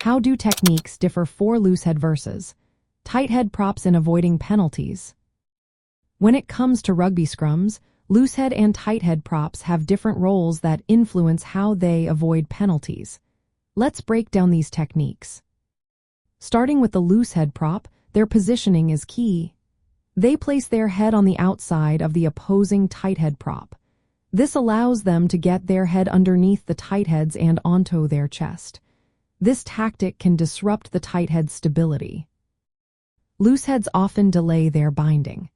How do techniques differ for loosehead versus tighthead props in avoiding penalties? When it comes to rugby scrums, loosehead and tighthead props have different roles that influence how they avoid penalties. Let's break down these techniques. Starting with the loosehead prop, their positioning is key. They place their head on the outside of the opposing tighthead prop. This allows them to get their head underneath the tightheads and onto their chest. This tactic can disrupt the tighthead's stability. Looseheads often delay their binding.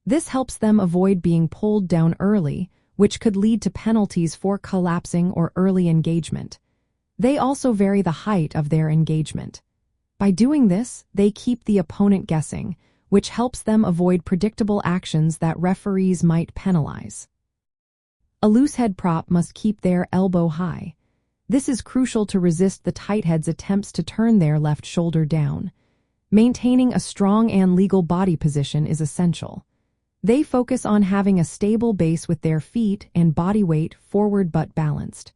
This helps them avoid being pulled down early, which could lead to penalties for collapsing or early engagement. They also vary the height of their engagement. By doing this, they keep the opponent guessing, which helps them avoid predictable actions that referees might penalize. A loosehead prop must keep their elbow high. This is crucial to resist the tighthead's attempts to turn their left shoulder down. Maintaining a strong and legal body position is essential. They focus on having a stable base with their feet and body weight forward but balanced.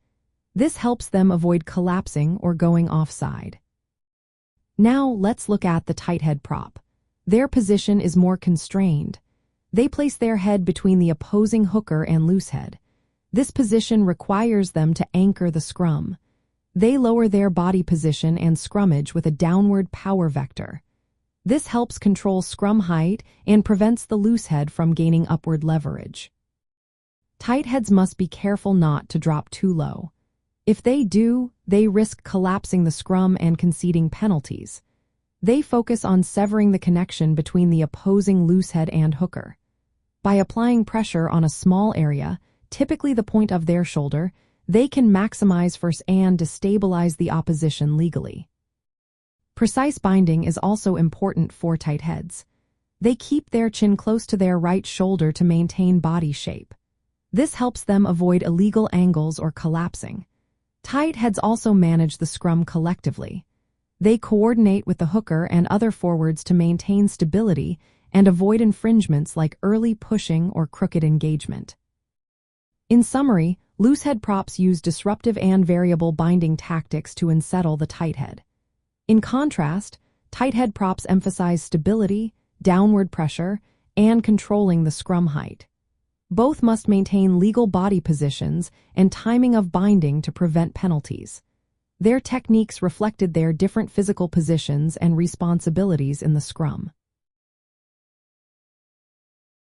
This helps them avoid collapsing or going offside. Now let's look at the tighthead prop. Their position is more constrained. They place their head between the opposing hooker and loosehead. This position requires them to anchor the scrum. They lower their body position and scrummage with a downward power vector. This helps control scrum height and prevents the loosehead from gaining upward leverage. Tightheads must be careful not to drop too low. If they do, they risk collapsing the scrum and conceding penalties. They focus on severing the connection between the opposing loosehead and hooker. By applying pressure on a small area, typically the point of their shoulder, they can maximize force and destabilize the opposition legally. Precise binding is also important for tightheads. They keep their chin close to their right shoulder to maintain body shape. This helps them avoid illegal angles or collapsing. Tightheads also manage the scrum collectively. They coordinate with the hooker and other forwards to maintain stability and avoid infringements like early pushing or crooked engagement. In summary, loosehead props use disruptive and variable binding tactics to unsettle the tighthead. In contrast, tighthead props emphasize stability, downward pressure, and controlling the scrum height. Both must maintain legal body positions and timing of binding to prevent penalties. Their techniques reflected their different physical positions and responsibilities in the scrum.